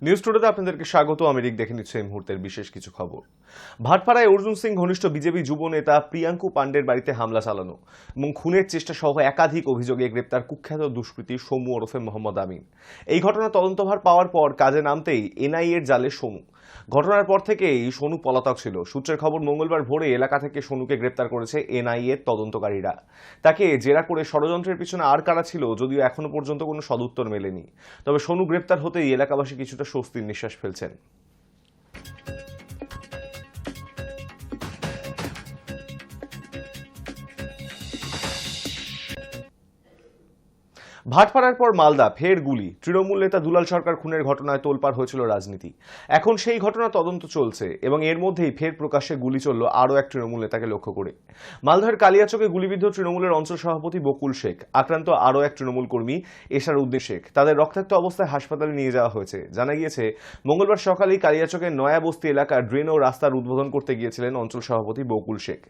News টুডেতে আপনাদেরকে স্বাগত। আমি রিক দেখে নিচ্ছি এই মুহূর্তের বিশেষ কিছু খবর। ভাটপাড়ায় অর্জুন সিং ঘনিষ্ঠ বিজেপি যুব নেতা প্রিয়াঙ্কু পান্ডের বাড়িতে হামলা চালানো এবং খুনের চেষ্টা সহ একাধিক অভিযোগে গ্রেপ্তার কুখ্যাত দুষ্কৃতী সোমু ওরফে মোহাম্মদ আমিন। এই ঘটনা তদন্তভার পাওয়ার পর কাজে নামতেই এনআইএর জালে সোনু। ঘটনার পর থেকেই সোনু পলাতক ছিল। সূত্রের খবর, মঙ্গলবার ভোরে এলাকা থেকে সোনুকে গ্রেপ্তার করেছে এনআইএর তদন্তকারীরা। তাকে জেরা করে ষড়যন্ত্রের পিছনে আর কারা ছিল যদিও এখনো পর্যন্ত কোনো সদুত্তর মেলেনি। তবে সোনু গ্রেপ্তার হতেই এলাকাবাসী কিছুটা স্বস্তির নিঃশ্বাস ফেলছেন। ভাটপাড়ার পর মালদা, ফের গুলি। তৃণমূল নেতা দুলাল সরকার খুনের ঘটনায় তোলপাড় হয়েছিল রাজনীতি। এখন সেই ঘটনা তদন্ত চলছে এবং এর মধ্যেই ফের প্রকাশ্যে গুলি চলল আরও এক তৃণমূল নেতাকে লক্ষ্য করে। মালদার কালিয়াচকে গুলিবিদ্ধ তৃণমূলের অঞ্চল সভাপতি বকুল শেখ, আক্রান্ত আরও এক তৃণমূল কর্মী এশার উদ্দিন শেখ। তাদের রক্তাক্ত অবস্থায় হাসপাতালে নিয়ে যাওয়া হয়েছে। জানা গিয়েছে, মঙ্গলবার সকালেই কালিয়াচকের নয়াবস্তি এলাকার ড্রেন ও রাস্তার উদ্বোধন করতে গিয়েছিলেন অঞ্চল সভাপতি বকুল শেখ।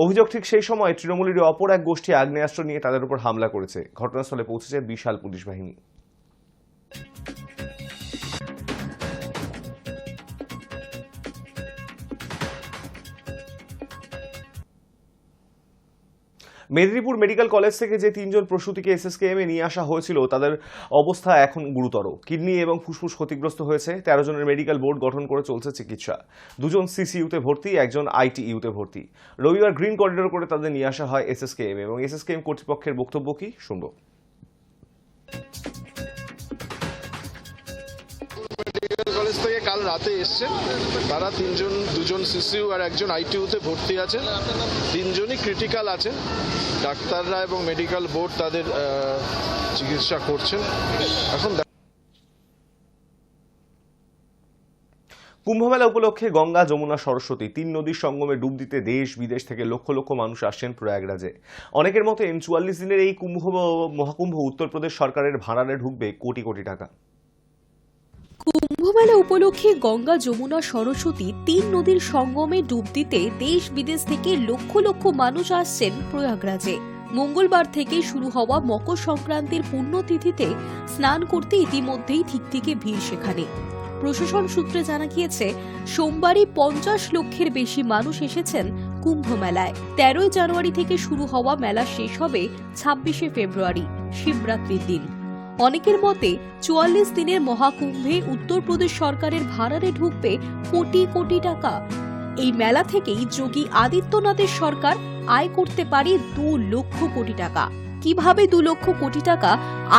অভিযোগ, ঠিক সেই সময় তৃণমূলের অপর এক গোষ্ঠী আগ্নেয়াস্ত্র নিয়ে তাদের উপর হামলা করেছে। ঘটনাস্থলে পৌঁছেছে বিশাল পুলিশ বাহিনী। মেদিনীপুর মেডিকেল কলেজ থেকে যে 3 জন প্রসূতিকে এসএসকেএমে নিয়ে আসা হয়েছিল তাদের অবস্থা এখন গুরুতর। কিডনি এবং ফুসফুস ক্ষতিগ্রস্ত হয়েছে। 13 জনের মেডিকেল বোর্ড গঠন করে চলছে চিকিৎসা। 2 জন সিসিইউতে ভর্তি, 1 জন আইটিইউতে ভর্তি। রবিবার গ্রিন করিডোর করে তাদের নিয়ে আসা হয় এসএসকেএম এবং এসএসকেএম কর্তৃপক্ষের বক্তব্য কি শুনব। মেডিকেল কলেজ থেকে কাল রাতে এসছেন তারা 3 জন, 2 জন সিসিইউ আর 1 জন আইটিইউতে ভর্তি আছেন। 3 জনই ক্রিটিক্যাল আছেন। ডাক্তাররা এবং মেডিকেল বোর্ড তাদের চিকিৎসা করছেন। এখন কুম্ভমেলা উপলক্ষে গঙ্গা, যমুনা, সরস্বতী 3 নদীর সঙ্গমে ডুব দিতে দেশ বিদেশ থেকে লক্ষ লক্ষ মানুষ আসছেন প্রয়াগরাজে। অনেকের মতে 44 দিনের এই মহাকুম্ভ উত্তরপ্রদেশ সরকারের ভাড়ারে ঢুকবে কোটি কোটি টাকা। কুম্ভমেলা উপলক্ষে গঙ্গা, যমুনা, সরস্বতী 3 নদীর সঙ্গমে ডুব দিতে দেশ বিদেশ থেকে লক্ষ লক্ষ মানুষ আসছেন প্রয়াগরাজে। মঙ্গলবার থেকে শুরু হওয়া মকর সংক্রান্তির পুণ্যতিথিতে স্নান করতে ইতিমধ্যেই ঠিকঠিকে ভিড় সেখানে। প্রশাসন সূত্রে জানা গিয়েছে, সোমবারই 50 লক্ষের বেশি মানুষ এসেছেন কুম্ভ মেলায়। 13 জানুয়ারি থেকে শুরু হওয়া মেলা শেষ হবে 26শে ফেব্রুয়ারি, শিবরাত্রির দিন। অনেকের মতে 44 দিনের মহাকুম্ভে উত্তরপ্রদেশ সরকারের ভাড়ারে ঢুকবে কোটি কোটি টাকা। এই মেলা থেকেই যোগী আদিত্যনাথের সরকার আয় করতে পারে 2 লক্ষ কোটি টাকা। কিভাবে 2 লক্ষ কোটি টাকা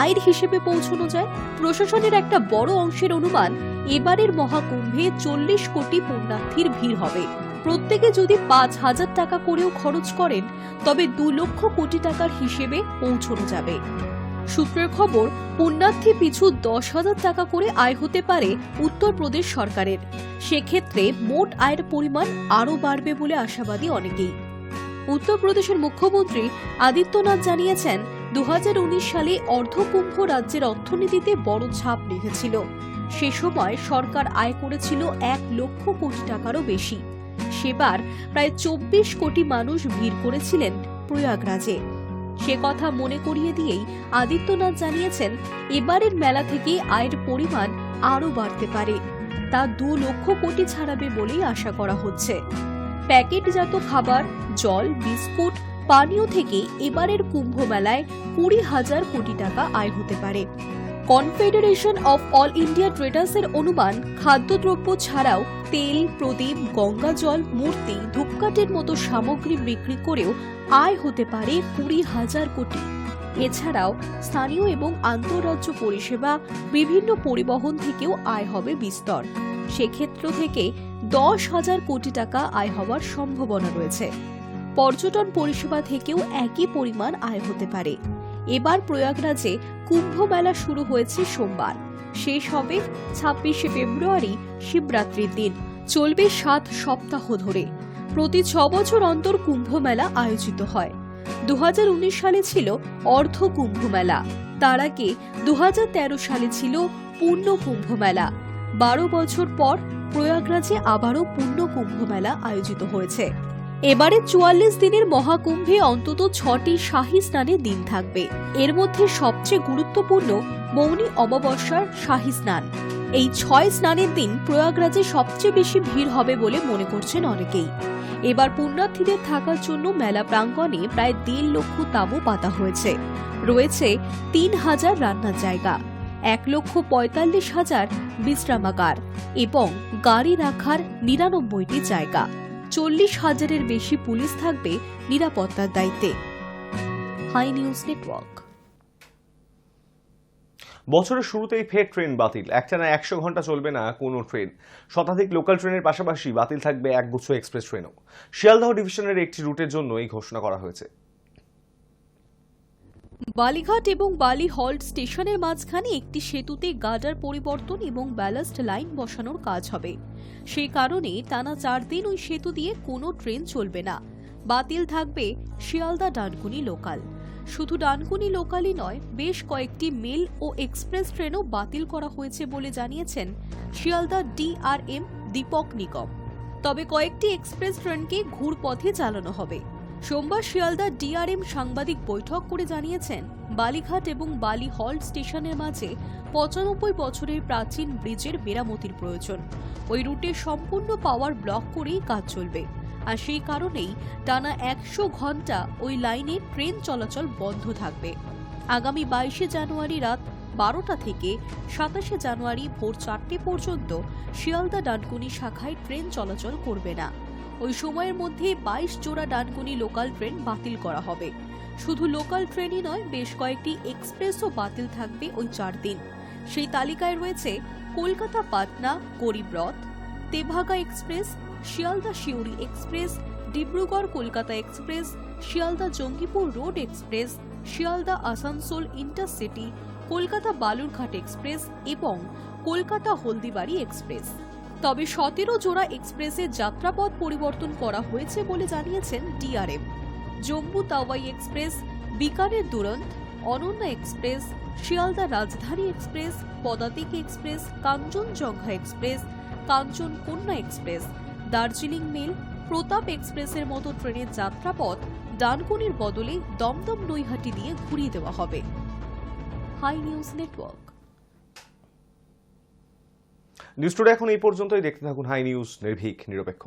আয়ের হিসেবে পৌঁছানো যায়? প্রশাসনের একটা বড় অংশের অনুমান, এবারের মহাকুম্ভে 40 কোটি পুণ্যার্থীর ভিড় হবে। প্রত্যেকে যদি 5,000 টাকা করেও খরচ করেন তবে 2 লক্ষ কোটি টাকার হিসেবে পৌঁছানো যাবে। সূত্রের খবর, পুণ্যার্থী পিছু 10,000 টাকা করে আয় হতে পারে উত্তরপ্রদেশ সরকারের। সেক্ষেত্রে মোট আয়ের পরিমাণ আরও বাড়বে বলে আশাবাদী অনেকেই। উত্তরপ্রদেশের মুখ্যমন্ত্রী আদিত্যনাথ জানিয়েছেন, 2019 সালে অর্ধকুম্ভ রাজ্যের অর্থনীতিতে বড় ছাপ রেখেছিল। সে সময় সরকার আয় করেছিল 1 লক্ষ কোটি টাকারও বেশি। সেবার প্রায় 24 কোটি মানুষ ভিড় করেছিলেন প্রয়াগরাজে। সে কথা মনে করিয়ে দিয়েই আদিত্যনাথ জানিয়েছেন, এবারের মেলা থেকে আয়ের পরিমাণ আরও বাড়তে পারে। তা 2 লক্ষ কোটি ছাড়াবে বলেই আশা করা হচ্ছে। প্যাকেটজাত খাবার, জল, বিস্কুট, পানীয় থেকে এবারের কুম্ভ মেলায় 20,000 কোটি টাকা আয় হতে পারে। কনফেডারেশন অফ অল ইন্ডিয়া ট্রেডার্সের অনুমান, খাদ্যদ্রব্য ছাড়াও তেল, প্রদীপ, গঙ্গা জল, মূর্তি, ধূপকাঠির মতো সামগ্রী বিক্রি করেও আয় হতে পারে 20,000 কোটি। এছাড়াও স্থানীয় এবং আন্তঃরাজ্য পরিষেবা, বিভিন্ন পরিবহন থেকেও আয় হবে বিস্তর। সেক্ষেত্র থেকে 10,000 কোটি টাকা আয় হওয়ার সম্ভাবনা রয়েছে। পর্যটন পরিষেবা থেকেও একই পরিমাণ আয় হতে পারে। এবার প্রয়াগরাজে কুম্ভ মেলা শুরু হয়েছে সোমবার, শেষ হবে 26শে ফেব্রুয়ারি, শিবরাত্রির দিন। চলবে 7 সপ্তাহ ধরে। প্রতি 6 বছর অন্তর কুম্ভ মেলা আয়োজিত হয়। 2019 সালে ছিল অর্ধ কুম্ভ মেলা। তার আগে 2013 সালে ছিল পূর্ণ কুম্ভ মেলা। 12 বছর পর প্রয়াগরাজে আবারও পূর্ণ কুম্ভ মেলা আয়োজিত হয়েছে। এবারে 44 দিনের মহাকুম্ভে অন্তত 6টি শাহী স্নানের দিন থাকবে। এর মধ্যে সবচেয়ে গুরুত্বপূর্ণ মৌনী অমাবস্যার শাহী স্নান। এই 6 স্নানের দিন প্রয়াগরাজে সবচেয়ে বেশি ভিড় হবে বলে মনে করছেন অনেকেই। এবার পুণ্যার্থীদের থাকার জন্য মেলা প্রাঙ্গণে প্রায় 1.5 লক্ষ তাঁবু পাতা হয়েছে। রয়েছে 3,000 রান্নার জায়গা, 1,45,000 বিশ্রামাগার এবং গাড়ি রাখার 99টি জায়গা। 40,000-এর বেশি পুলিশ থাকবে নিরাপত্তার দায়িত্বে। High news network. বছরের শুরুতেই ফের ট্রেন বাতিল। একটানা 100 ঘন্টা চলবে না কোনো ট্রেন। শতাধিক লোকাল ট্রেনের পাশাপাশি বাতিল থাকবে একগুচ্ছ এক্সপ্রেস ট্রেনও। শিয়ালদহ ডিভিশনের একটি রুটের জন্য এই ঘোষণা করা হয়েছে। বালিঘাট এবং বালি হল্ট স্টেশনের মাঝখানে একটি সেতুতে গার্ডার পরিবর্তন এবং ব্যালাস্ট লাইন বসানোর কাজ হবে। সেই কারণে টানা 4 দিন ওই সেতু দিয়ে কোনো ট্রেন চলবে না। বাতিল থাকবে শিয়ালদা ডানকুনি লোকাল। শুধু ডানকুনি লোকালই নয়, বেশ কয়েকটি মেল ও এক্সপ্রেস ট্রেনও বাতিল করা হয়েছে বলে জানিয়েছেন শিয়ালদা ডিআরএম দীপক নিগম। তবে কয়েকটি এক্সপ্রেস ট্রেনকে ঘুরপথে চালানো হবে। সোমবার শিয়ালদা ডিআরএম সাংবাদিক বৈঠক করে জানিয়েছেন, বালিঘাট এবং বালি হল্ট স্টেশনের মাঝে 95 বছরের প্রাচীন ব্রিজের মেরামতির প্রয়োজন। ওই রুটে সম্পূর্ণ পাওয়ার ব্লক করেই কাজ চলবে, আর সেই কারণেই টানা 100 ঘন্টা ওই লাইনে ট্রেন চলাচল বন্ধ থাকবে। আগামী 22শে জানুয়ারি রাত 12টা থেকে 27শে জানুয়ারি ভোর 4টে পর্যন্ত শিয়ালদা ডানকুনি শাখায় ট্রেন চলাচল করবে না। ওই সময়ের মধ্যে 22 জোড়া ডানকুনি লোকাল ট্রেন বাতিল করা হবে। শুধু লোকাল ট্রেনই নয়, বেশ কয়েকটি এক্সপ্রেসও বাতিল থাকবে ওই 4 দিন। সেই তালিকায় রয়েছে Kolkata Patna Garib Rath, Tebhaga express, Sealdah Suri express, Dibrugarh Kolkata express, Sealdah Jangipur road express, Sealdah Asansol intercity, Kolkata Balurghat express এবং কলকাতা হলদিবাড়ি এক্সপ্রেস। তবে 17 জোড়া এক্সপ্রেসের যাত্রাপথ পরিবর্তন করা হয়েছে বলে জানিয়েছেন ডিআরএম। জম্মু তাওয়াই এক্সপ্রেস, বিকানের দুরন্ত, অনন্যা এক্সপ্রেস, শিয়ালদা রাজধানী এক্সপ্রেস, পদাতিক এক্সপ্রেস, কাঞ্চনজঙ্ঘা এক্সপ্রেস, কাঞ্চন কন্যা এক্সপ্রেস, দার্জিলিং মেল, প্রতাপ এক্সপ্রেসের মতো ট্রেনের যাত্রাপথ ডানকুনির বদলে দমদম নৈহাটি দিয়ে ঘুরিয়ে দেওয়া হবে। Hi news network. News today এখন এই পর্যন্তই। দেখতে থাকুন হাই নিউজ, নির্ভীক নিরপেক্ষ।